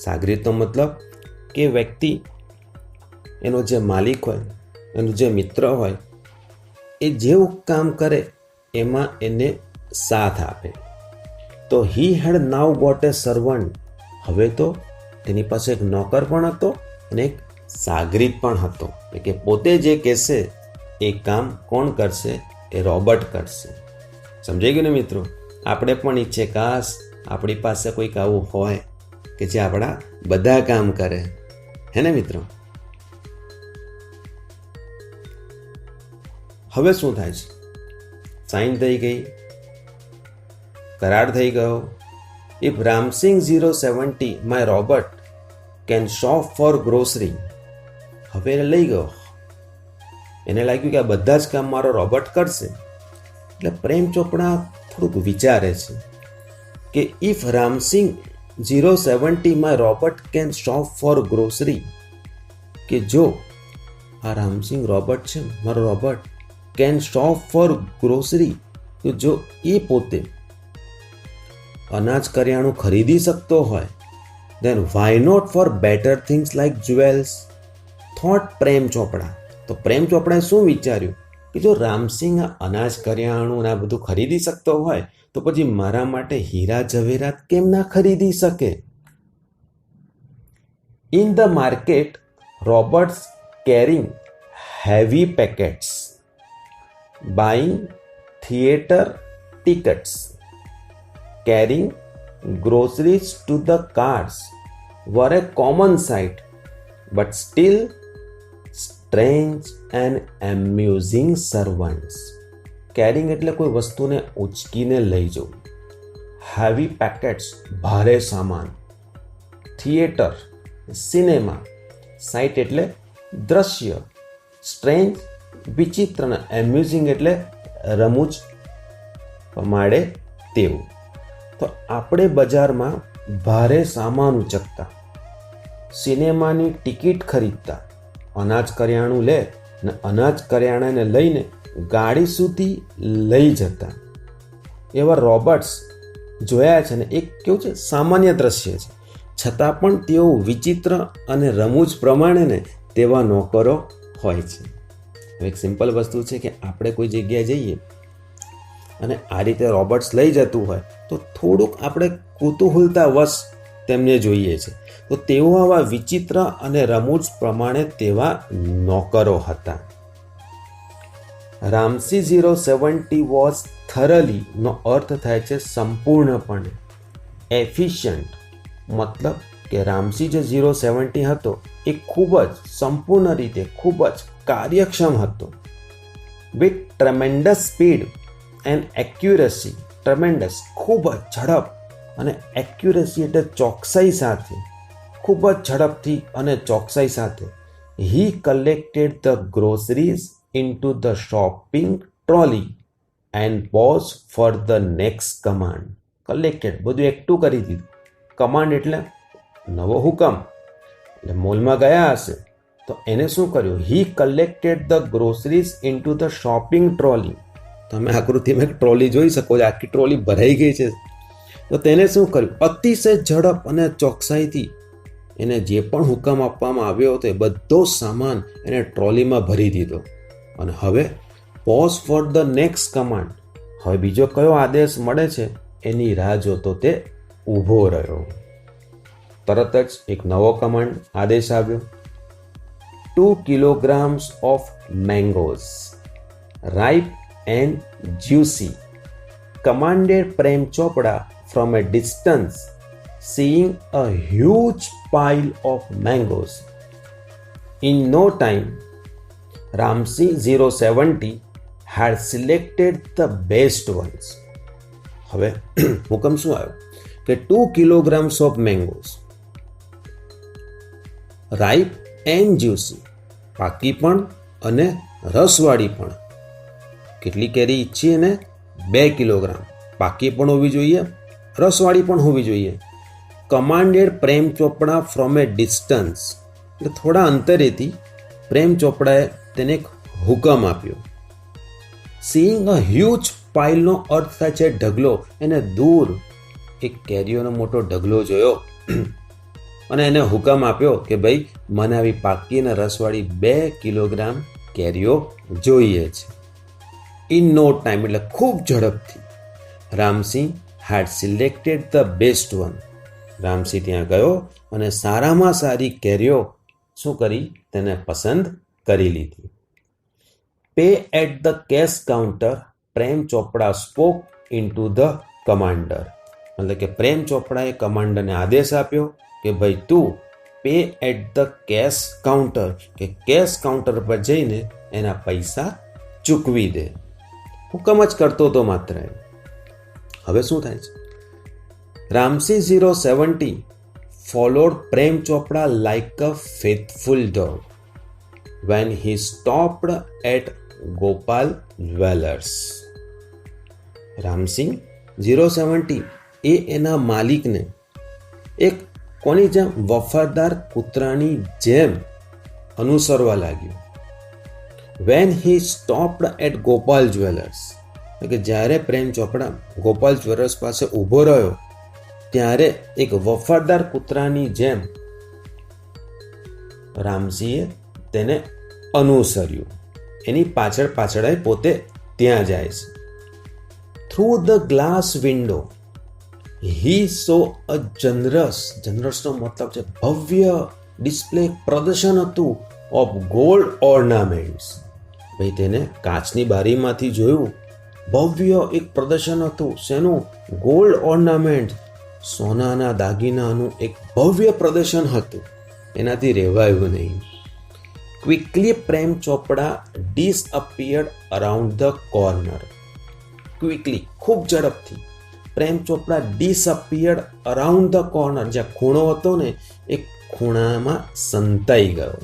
સાગરીતનો મતલબ કે વ્યક્તિ, એનો જે માલિક હોય, એનો જે મિત્ર હોય, એ જેવું કામ કરે એમાં એને સાથ આપે. તો he had now got a servant. હવે તો તેની પાસે એક નોકર પણ હતો અને એક સાગરીત પણ હતો. એટલે કે પોતે જે કહેશે એ કામ કોણ કરશે? એ રોબોટ કરશે. સમજાઈ ગયું ને મિત્રો? આપણે પણ ઈચ્છે કાશ આપણી પાસે કોઈક આવું હોય કે જે આપણા બધા કામ કરે, હે ને મિત્રો? હવે શું થાય છે? સાઇન થઈ ગઈ, કરાર થઈ ગયો. If Ramsingh 070 my robot can shop for grocery. હવે એને લઈ ગયો, એને લાગ્યું કે આ બધા જ કામ મારો રોબોટ કરશે. એટલે પ્રેમ ચોપડા થોડુંક વિચારે છે કે if Ramsingh 070 my robot can shop for grocery, કે જો આ રામસિંગ રોબોટ છે, મારો robot, can shop for grocery, તો જો એ પોતે અનાજ કરિયાણું ખરીદી શકતો હોય, then why not for better things like jewels? Thought પ્રેમ ચોપડા. તો પ્રેમ ચોપડાએ શું વિચાર્યું કે જો રામસિંહ અનાજ કરિયાણું આ બધું ખરીદી શકતો હોય તો પછી મારા માટે હીરા ઝવેરાત કેમ ના ખરીદી શકે? In the market robots carrying heavy packets buying theatre tickets carrying groceries to the cars were a common sight, but still strange and amusing servants. Carrying એટલે કોઈ વસ્તુને ઉચકીને લઈ જવું. હેવી પેકેટ્સ, ભારે સામાન. થિયેટર, સિનેમા, સાઇટ એટલે દ્રશ્ય, સ્ટ્રેન્જ વિચિત્ર અને એમ્યુઝિંગ એટલે રમૂજ પમાડે તેવું. તો આપણે બજારમાં ભારે સામાન ઉચકતા, સિનેમાની ટિકિટ ખરીદતા, અનાજ કરિયાણું લે ને અનાજ કરિયાણાને લઈને ગાડી સુધી લઈ જતા. એવા રોબોટ્સ જોયા છે ને એક કેવું છે સામાન્ય દ્રશ્ય છે, છતાં પણ તેઓ વિચિત્ર અને રમૂજ પ્રમાણે ને તેવા નોકરો હોય છે. એક સિમ્પલ વસ્તુ છે કે આપણે કોઈ જગ્યાએ જઈએ અને આ રીતે રોબોટ્સ લઈ જતું હોય તો થોડુંક આપણે કુતૂહલતા વશ તેમને જોઈએ છે. તો તેઓ આવા વિચિત્ર અને રમૂજ પ્રમાણે તેવા નોકરો હતા. રામસી 070 વોઝ થરલી નો અર્થ થાય છે સંપૂર્ણપણે. એફિશિયન્ટ મતલબ કે રામસી જે 070 હતો એ ખૂબ જ સંપૂર્ણ રીતે ખૂબ જ કાર્યક્ષમ હતો. With tremendous speed and accuracy, tremendous ખૂબ જ ઝડપ અને એક્યુરસી એટલે ચોકસાઈ સાથે, ખૂબ જ ઝડપથી અને ચોકસાઈ સાથે he collected the groceries into the shopping trolley and pause for the next command. Collected બધું એકઠું કરી દીધું. કમાન્ડ એટલે નવો હુકમ, એટલે મોલમાં ગયા હશે તો એને શું કર્યું? He collected the groceries into the shopping trolley. તમે આકૃતિમાં એક ટ્રોલી જોઈ શકો છો, આખી ટ્રોલી ભરાઈ ગઈ છે. તો તેને શું કર્યું? અતિશય ઝડપ અને ચોકસાઈથી એને જે પણ હુકમ આપવામાં આવ્યો હતો એ બધો સામાન એને ટ્રોલીમાં ભરી દીધો. અને હવે pause for the next command, હવે બીજો કયો આદેશ મળે છે એની રાહ જોતો તે ઊભો રહ્યો. તરત જ એક નવો કમાન્ડ આદેશ આવ્યો. 2 kilograms of mangoes, ripe and juicy, commanded Prem Chopra from a distance, seeing a huge pile of mangoes. In no time, Ramsey 070 had selected the best ones. હવે હુકમ શું આવ્યો કે 2 kilograms of mangoes, ripe and juicy, પાકી પણ અને રસવાળી પણ. કેટલી કેરી ઈચ્છીએ ને? 2 કિલોગ્રામ. પાકી પણ હોવી જોઈએ, રસવાળી પણ હોવી જોઈએ. Commanded Prem Chopra from A distance, એટલે થોડા અંતરેથી પ્રેમ ચોપડાએ તેને એક હુકમ આપ્યો. સીઈંગ અ હ્યુજ પાઇલનો અર્થ થાય છે ઢગલો. એને દૂર એક કેરીઓનો મોટો ઢગલો જોયો અને એને હુકમ આપ્યો કે ભાઈ મને આવી પાકી અને રસવાળી 2 કિલોગ્રામ કેરીઓ જોઈએ છે. ઇન નો ટાઈમ એટલે ખૂબ ઝડપથી. Ramsinh had selected the best one. Ramsinh ત્યાં ગયો અને સારામાં સારી કેરીઓ શું કરી? તેને પસંદ કરી લીધી. Pay at the cash counter Prem Chopra spoke into the commander. એટલે કે પ્રેમ ચોપડાએ કમાન્ડરને આદેશ આપ્યો કે ભાઈ તું pay at the cash counter, કે કેશ કાઉન્ટર પર જઈને એના પૈસા ચૂકવી દે. હુકમ જ કરતો હતો માત્ર. હવે શું થાય છે? Ramsi 070 followed Prem Chopra like a faithful dog when he stopped at Gopal Jewelers. Ramsinh 070 એ એના માલિકને એક કોની જેમ? વફાદાર કૂતરાની જેમ અનુસરવા લાગ્યો. When he stopped at Gopal jewellers, કે જ્યારે પ્રેમ ચોપડા ગોપાલ જ્વેલર્સ પાસે ઊભો રહ્યો ત્યારે એક વફાદાર કૂતરાની જેમ રામસિંહે તેને અનુસર્યું. એની પાછળ પાછળ પોતે ત્યાં જાય છે. થ્રુ ધ ગ્લાસ વિન્ડો હી સો અ જનરસનો મતલબ છે ભવ્ય ડિસ્પ્લે, પ્રદર્શન હતું ઓફ ગોલ્ડ ઓર્નામેન્ટ્સ. ભાઈ તેને કાચની બારીમાંથી જોયું, ભવ્ય એક પ્રદર્શન હતું. શેનું? ગોલ્ડ ઓર્નામેન્ટ, સોનાના દાગીનાનું એક ભવ્ય પ્રદર્શન હતું. એનાથી રહેવાયું નહીં. Quickly Prem Chopra disappeared around the corner. Quickly ખૂબ ઝડપથી પ્રેમ ચોપડા ડિસઅપિયર્ડ અરાઉન્ડ ધ કોર્નર, જ્યાં ખૂણો હતો ને એ ખૂણામાં સંતાઈ ગયો.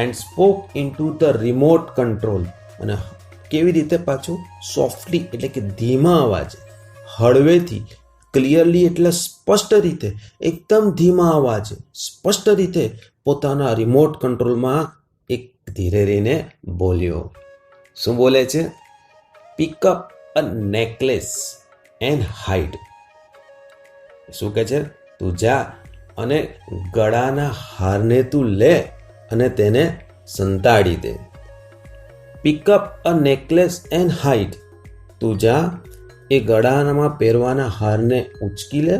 And spoke into the remote control, અને કેવી રીતે પાછું સોફ્ટલી એટલે કે ધીમા અવાજે, હળવેથી, ક્લિયરલી એટલે સ્પષ્ટ રીતે, એકદમ ધીમા અવાજે સ્પષ્ટ રીતે પોતાના રિમોટ કંટ્રોલમાં એક ધીરે રહીને બોલ્યો. શું બોલે છે? Pick up a necklace and hide. શું કહે છે? તું જા અને ગળાના હારને તું લે અને તેને સંતાડી દે. Pick up a necklace and hide. તું જા, એ ગળામાં પહેરવાના હારને ઉચકી લે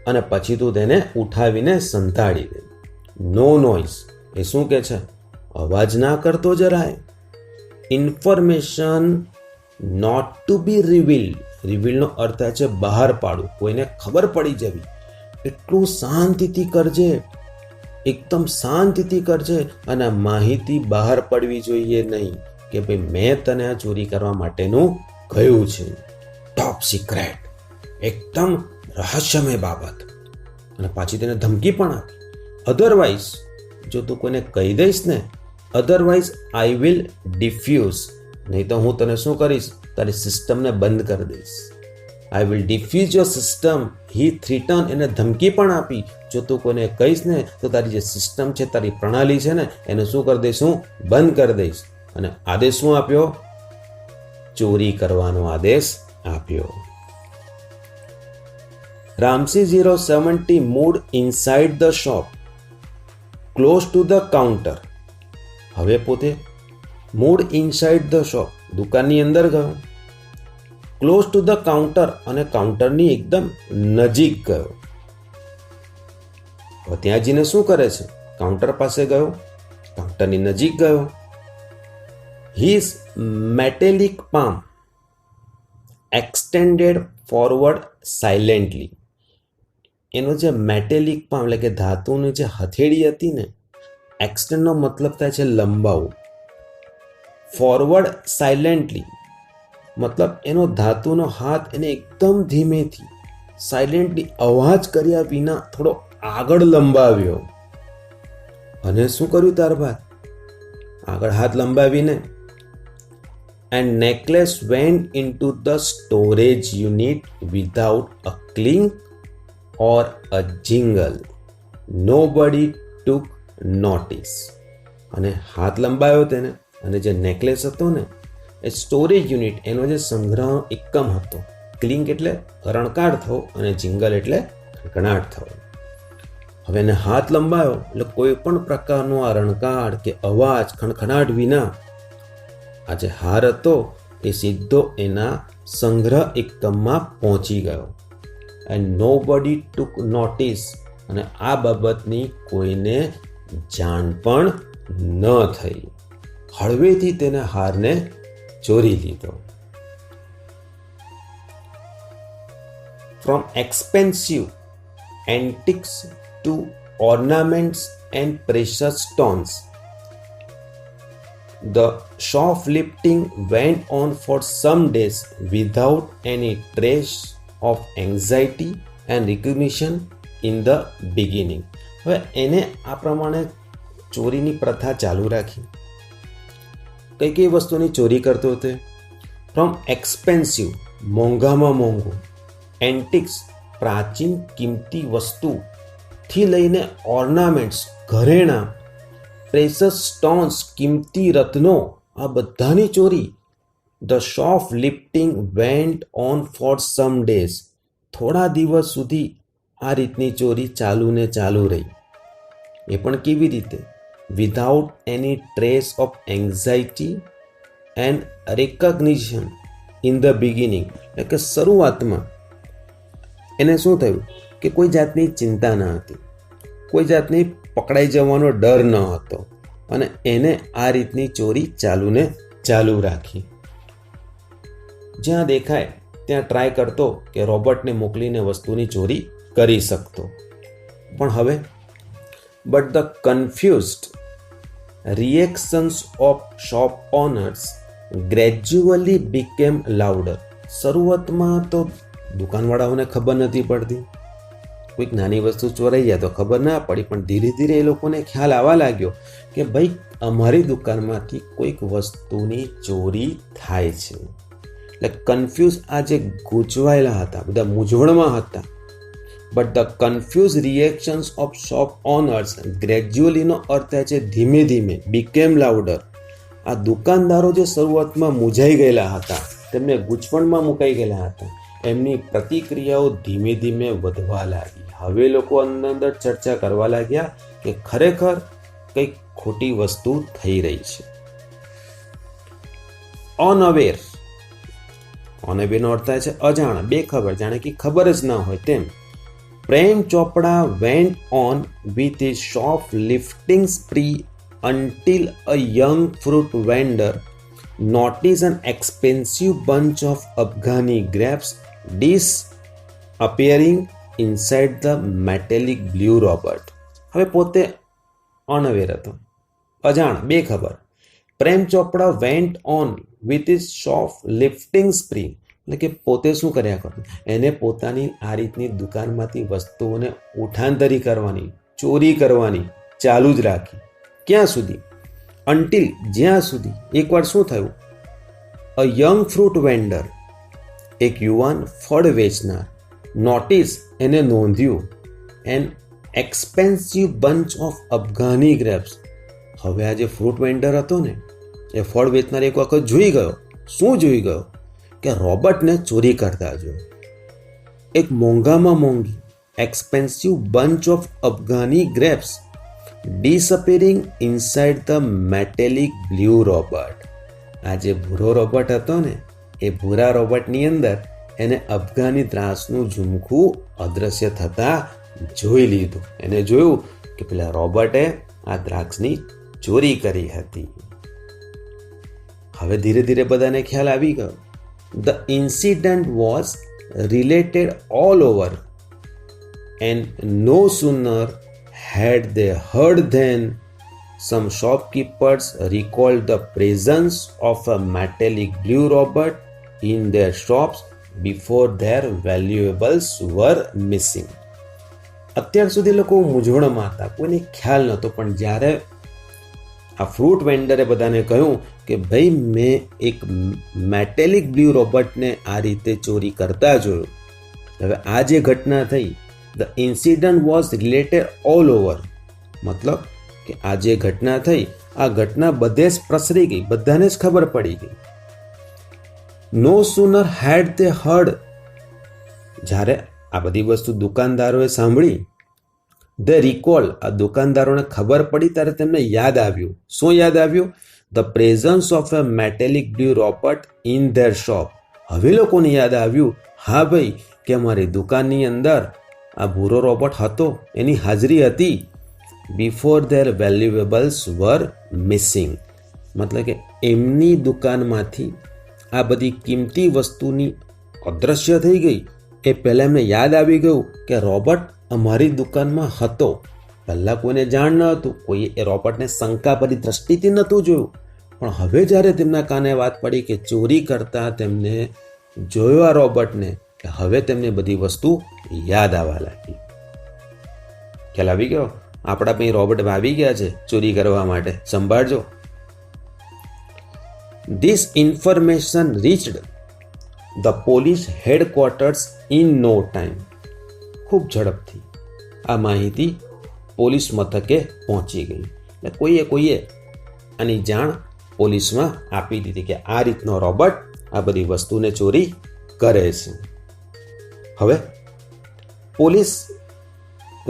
અને પછી તું તેને ઉઠાવીને સંતાડી દે. નો નોઇઝ. એ શું કહે છે? અવાજ ના કરતો જરાય. Information not to be revealed. રિવીલનો અર્થ થાય છે બહાર પાડવું, કોઈને ખબર પડી જવી. એટલું શાંતિથી કરજે, એકદમ શાંતિથી કરજે, અને માહિતી બહાર પડવી જોઈએ નહીં કે ભાઈ મેં તને આ ચોરી કરવા માટેનું કહ્યું છે. ટોપ સિક્રેટ, એકદમ રહસ્યમય બાબત. અને પાછી તેને ધમકી પણ આપી. અધરવાઇઝ જો તું કોઈને કહી દઈશ ને, અધરવાઇઝ આઈ વિલ ડિફ્યુઝ. નહીં તો હું તને શું કરીશ? તારી સિસ્ટમને બંધ કરી દઈશ. I will defuse your system. He threaten, એને ધમકી પણ આપી. જો તું કોઈને કહીશ ને તો તારી જે સિસ્ટમ છે, તારી પ્રણાલી છે ને, એને શું કરી દઈશ? હું બંધ કરી દઈશ. અને આદેશ શું આપ્યો? ચોરી કરવાનો આદેશ આપ્યો. Ramsey 070 moved inside the shop, close to the counter. હવે પોતે moved inside the shop, દુકાનની અંદર ગયો, ક્લોઝ ટુ ધ કાઉન્ટર, અને કાઉન્ટરની એકદમ નજીક ગયો. હવે ત્યાં જઈને શું કરે છે? કાઉન્ટર પાસે ગયો, કાઉન્ટરની નજીક ગયો. His metallic palm extended forward silently. એનો જે મેટેલિક પામ એટલે કે ધાતુની જે હથેળી હતી ને, એક્સટેન્ડનો મતલબ થાય છે લંબાવું. ફોરવર્ડ સાયલેન્ટલી મતલબ એનો ધાતુનો હાથ એને એકદમ ધીમેથી, સાયલેન્ટલી, અવાજ કર્યા વિના થોડો આગળ લંબાવ્યો. અને શું કર્યું ત્યારબાદ? આગળ હાથ લંબાવીને and necklace went into the storage unit without a clink or a jingle. Nobody took notice. અને હાથ લંબાયો તેને, અને જે નેકલેસ હતો ને એ સ્ટોરેજ યુનિટ, એનો જે સંગ્રહ એકમ હતો. ક્લિંક એટલે રણકાટ થવો, અને જિંગલ એટલે ખણખણાટ થવો. હવે એને હાથ લંબાયો એટલે કોઈ પણ પ્રકારનો આ રણકાટ કે અવાજ, ખણખણાટ વિના આ જે હાર હતો એ સીધો એના સંગ્રહ એકમમાં પહોંચી ગયો. And nobody took notice. અને આ બાબતની કોઈને જાણ પણ ન થઈ. હળવેથી તેને હારને ચોરી લીધો. From expensive antiques to ornaments and precious stones, the shoplifting went on for some days without any trace of anxiety and recognition in the beginning. હવે એને આ પ્રમાણે ચોરીની પ્રથા ચાલુ રાખી. કઈ કઈ વસ્તુની ચોરી કરતો હતો? ફ્રોમ એક્સપેન્સિવ, મોંઘામાં મોંઘું, એન્ટિક્સ, પ્રાચીન કિંમતી વસ્તુથી લઈને ઓર્નામેન્ટ્સ, ઘરેણાં, પ્રેશિયસ સ્ટોન્સ, કિંમતી રત્નો, આ બધાની ચોરી. The shop lifting went on for some days. થોડા દિવસ સુધી આ રીતની ચોરી ચાલુ ને ચાલુ રહી. એ પણ કેવી રીતે? Without any trace of anxiety and recognition in the beginning. એટલે કે શરૂઆતમાં એને શું થયું કે કોઈ જાતની ચિંતા ન હતી, કોઈ જાતની પકડાઈ જવાનો ડર ન હતો, અને એને આ રીતની ચોરી ચાલુ ને ચાલુ રાખી. જ્યાં દેખાય ત્યાં ટ્રાય કરતો કે રોબોટને મોકલીને વસ્તુની ચોરી કરી શકતો. પણ હવે but the confused reactions of shop owners gradually became louder. શરૂઆતમાં તો દુકાનવાળાઓને ખબર નથી પડતી. કોઈક નાની વસ્તુ ચોરાઈ જાય તો ખબર ના પડી, પણ ધીરે ધીરે એ લોકોને ખ્યાલ આવવા લાગ્યો કે ભાઈ અમારી દુકાનમાંથી કોઈક વસ્તુની ચોરી થાય છે. એટલે કન્ફ્યુઝ આ જે ગૂંચવાયેલા હતા, બધા મૂંઝવણમાં હતા. But the confuse reactions of shop owners ગ્રેજ્યુઅલીનો અર્થ થાય છે ધીમે ધીમે, બીકેમ લાઉડર. આ દુકાનદારો જે શરૂઆતમાં મૂંઝાઈ ગયેલા હતા, તેમને ગૂંચવણમાં મુકાઈ ગયેલા હતા, એમની પ્રતિક્રિયાઓ ધીમે ધીમે વધવા લાગી. હવે લોકો અંદર ચર્ચા કરવા લાગ્યા કે ખરેખર કંઈક ખોટી વસ્તુ થઈ રહી છે. અનઅવેર, અનઅવેરનો અર્થ થાય છે અજાણ, બેખબર, જાણે કે ખબર જ ના હોય તેમ. પ્રેમ ચોપડા went on with his shoplifting spree until a young fruit vendor noticed an expensive bunch of Afghani grapes disappearing inside the metallic blue robot. હવે પોતે અનઅવેર હતો, અજાણ, બેખબર. પ્રેમ ચોપડા વેન્ટ ઓન વિથ હિઝ શોપલિફ્ટિંગ સ્પ્રી, એટલે કે પોતે શું કર્યા કરતું, એને પોતાની આ રીતની દુકાનમાંથી વસ્તુઓને ઉઠાંતરી કરવાની, ચોરી કરવાની ચાલુ જ રાખી. ક્યાં સુધી? અન્ટિલ, જ્યાં સુધી એકવાર શું થયું, અ યંગ ફ્રૂટ વેન્ડર, એક યુવાન ફળ વેચનાર, નોટિસ, એને નોંધ્યું, an expensive bunch of Afghani grapes. હવે આ જે ફ્રૂટ વેન્ડર હતો ને, એ ફળ વેચનાર એક વખત જોઈ ગયો. શું જોઈ ગયો? કે રોબર્ટને ચોરી કરતા જોયો. એક મોંઘામાં મોંઘી expensive bunch of Afghani grapes disappearing inside the metallic blue robot. આ જે ભૂરો રોબોટ હતો ને, એ ભૂરા રોબોટની અંદર એને અફઘાની દ્રાક્ષનું ઝુમખું અદૃશ્ય થતા જોઈ લીધું. એને જોયું કે પેલા રોબોટે આ દ્રાક્ષની ચોરી કરી હતી. હવે ધીરે ધીરે બધાને ખ્યાલ આવી ગયો. The incident was related all over, and no sooner had they heard than some shopkeepers recalled the presence of a metallic blue robot in their shops before their valuables were missing. અત્યાર સુધી લોકો મૂંઝવણમાં હતા, કોઈને ખ્યાલ નહોતો, પણ જ્યારે આ ફ્રૂટ વેન્ડરે બધાને કહ્યું કે ભાઈ મેં એક મેટેલિક બ્લુ રોબોટને આ રીતે ચોરી કરતા જોયું. હવે આ જે ઘટના થઈ, the incident was related all over, મતલબ કે આ જે ઘટના થઈ, આ ઘટના બધે જ પ્રસરી ગઈ, બધાને જ ખબર પડી ગઈ. નો સુનર હેડ ધે હર્ડ, જ્યારે આ બધી વસ્તુ દુકાનદારોએ સાંભળી, ધ રિકોલ, આ દુકાનદારોને ખબર પડી ત્યારે તેમને યાદ આવ્યું. શું યાદ આવ્યું? The presence of a metallic blue robot in their shop. હવે લોકોને યાદ આવ્યું, હા ભાઈ, કે અમારી દુકાનની અંદર આ ભૂરો રોબોટ હતો, એની હાજરી હતી. બિફોર ધેર વેલ્યુએબલ્સ વર મિસિંગ, મતલબ કે એમની દુકાનમાંથી આ બધી કિંમતી વસ્તુની અદૃશ્ય થઈ ગઈ એ પહેલાં એમને યાદ આવી ગયું કે રોબોટ અમારી દુકાનમાં હતો. પહેલાં કોઈને જાણ ન હતું, કોઈએ એ રોબોટને શંકાભરી દ્રષ્ટિથી નહોતું જોયું, પણ હવે જ્યારે તેમના કાને વાત પડી કે ચોરી કરતા તેમને જોયો આ રોબોટને, કે હવે તેમને બધી વસ્તુ યાદ આવવા લાગી. ખ્યાલ આવી ગયો? આપણા અહીં રોબોટ આવી ગયા છે ચોરી કરવા માટે, સંભાળજો. This information reached the police headquarters in no time. ખૂબ ઝડપથી આ માહિતી પોલીસ મથકે પહોંચી ગઈ. એટલે કોઈએ આની જાણ પોલીસમાં આપી દીધી કે આ રીતનો રોબોટ આ બધી વસ્તુને ચોરી કરે છે. હવે પોલીસ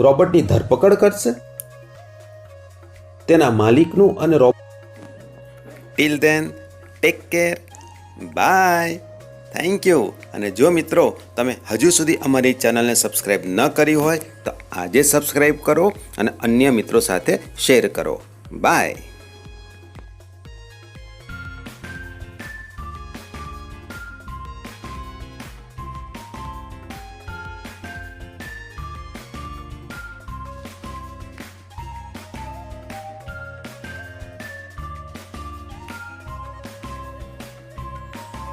રોબોટની ધરપકડ કરશે, તેના માલિકનું અને robot. Till then take care, bye, thank you. અને જો મિત્રો તમે હજુ સુધી અમારી ચેનલને સબસ્ક્રાઈબ ન કરી હોય તો આજે સબસ્ક્રાઈબ કરો અને અન્ય મિત્રો સાથે શેર કરો. બાય.